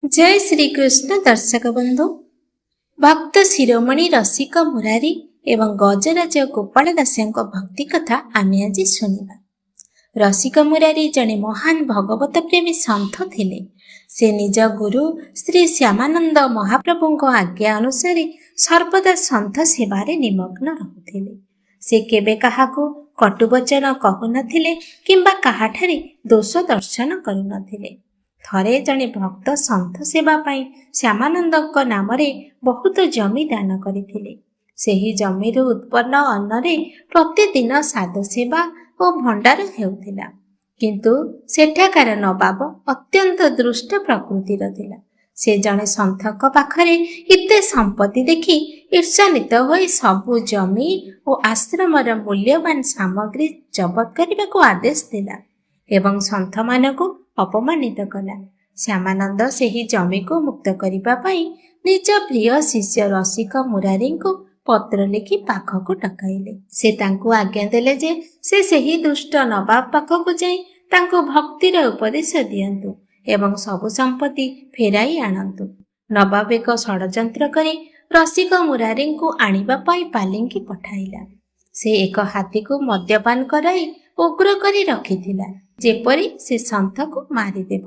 जय श्री कृष्ण दर्शक बंधु भक्त शिरोमणि रसिक मुरारी एवं गजराज गोपाल दासଙ୍କ भक्ति कथा आमे आज सुनिबा। रसिक मुरारी जने महान भगवत प्रेमी सन्थ थिले। से निज गुरु श्री श्यामानंद महाप्रभुଙ୍କ आज्ञा अनुसार सर्वदा सन्थ सेवारे निमग्न रहुथिले। से केबे काहाको कटुवचन कहु नथिले किंबा काहाठारे दोष दर्शन करू नथिले। थरे जने भक्त सन्थ सेवा पाई श्यामानंदଙ୍କ नामरे बहुत जमी दान करिथिले। सेही जमीरु उत्पन्न अन्नरे प्रतिदिन साध सेवा और भंडार हेउथिला। किंतु सेठाकार नवाब अत्यंत दुष्ट प्रकृतिर थिला। से जने सन्थक पाखरे इते संपत्ति देखि ईर्षान्वित होई सबु जमी और आश्रमर मूल्यवान सामग्री जबत करने को आदेश दिला एवं सन्थ मानकु अपमानित कला। श्यामानंद सेही जमी को मुक्त करिबा पई निज प्रिय शिष्य रसिक मुरारी को पत्र लिखि पाखकु डकाइले। से तांकु आज्ञा देले जे से सेही दुष्ट नवाब पाखकु जाई तांकु भक्तिर उपदेश दियंतु एवं सबु संपत्ति फेराई आनंतु। नवाब एक षडयंत्र करी रसिक मुरारी को आनिबा पई पालिंकी पठाइला। से एक हाथी को मद्यपान कराई उग्र करी रखिथिला जेपरी से सन्थ को मारिदेव।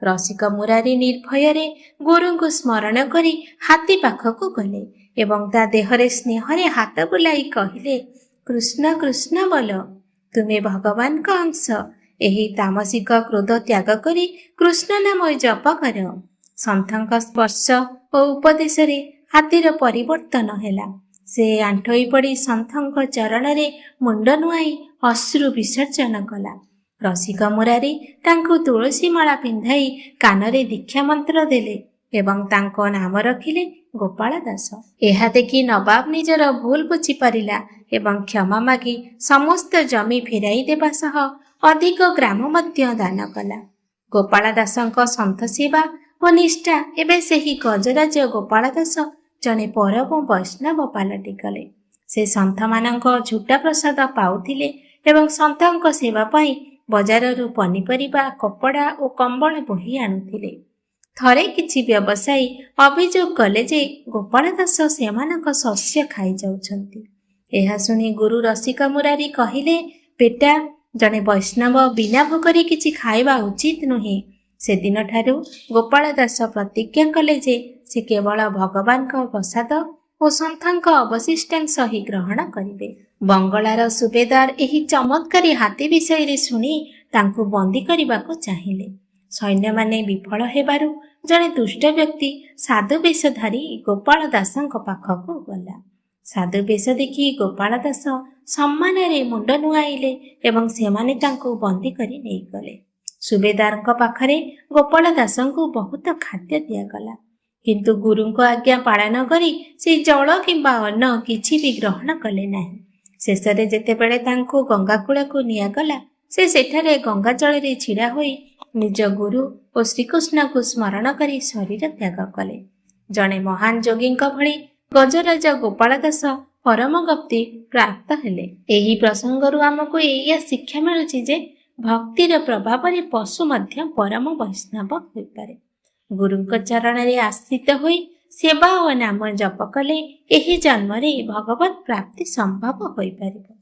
रसिक मुरारी निर्भय गुरु को स्मरण करी हाथी पाखकु गले एवं ता देहरे स्नेहरे हाथ बुलाई कहिले, कृष्ण कृष्ण बोल, तुमे भगवान का अंश। एही तामसिक क्रोध त्याग करी कृष्ण नाम जप कर। सन्थक स्पर्श और उपदेश हाथीर परिवर्तन हैला। से आंठोई पड़ी सन्थक चरण रे मुंड नुआई अश्रु विसर्जन कला। रसिक मुरारी तांको तुलसी माला पिंधाई कानरे दीक्षा मंत्र देले एवं तांको नाम रखिले गोपाल दास। एहा देखि नवाब निजर भूल बुझी पारिला एवं क्षमा मागी समस्त जमी फेराई देबा सह अधिक ग्राम मध्य दान कला। गोपाल दासଙ୍କ सन्थ सेवा और निष्ठा एबे सेही गजराज गोपाल दास जने परम वैष्णव पालटि गले। से सन्थ मानक झूठा प्रसाद पाउथिले एवं सन्थଙ୍କ सेवा पाई बजाररू पनीपरिबा कपड़ा और कंबल बोही आणुथिले। थरे किछि व्यवसायी अभियोग कले जे गोपाल दास सेमानक शस्य खाई जाउछन्ति। एहा सुनी गुरु रसिक मुरारी कहिले, बेटा, जने वैष्णव बिना भोकरे किछि खाइबा उचित नुहे। से दिन ठारू गोपाल दास प्रतिज्ञा कले जे से केवल भगवान का प्रसाद और सन्थଙ୍କ अवशिष्टांश ही ग्रहण करिवे। बंगलार सुबेदार एही चमत्कारी हाथी विषय रे सुनी तांकु बंदी करबाको चाहिले। सैन्य माने विफल हेबारु जने दुष्ट व्यक्ति साधु वेश धारी गोपाल दासଙ୍କ पाखकु गला। साधु वेश देखि गोपाल दास सम्मान रे मुंड नुआइले एवं सेमाने तांकु बंदी करी नै गले। सुबेदारଙ୍କ पाखरे गोपाल दासଙ୍କୁ बहुत खाद्य दियागला। किंतु गुरुଙ୍କ आज्ञा पालन करी से जल किंबा अन्न किछि भी ग्रहण कले नाही। शेषरे जेतेबेले तांको गंगा कूलକୁ नियागला से सेठारे गंगा जल रे छिड़ा होई निज गुरु और श्रीकृष्ण को स्मरण करी शरीर त्याग कले। जने महान जोगीଙ୍କ भଳି गजराज गोपाल दास परम गति प्राप्त हेले। एही प्रसंगरु हमको एया शिक्षा मिलुछि जे भक्तिर प्रभाव रे पशु मध्य परम वैष्णव होई पारे। गुरुଙ୍କ चरणरे आश्रित होई सेवा और नाम जप कले एही जन्म रे भगवत प्राप्ति संभव होई पारिबो।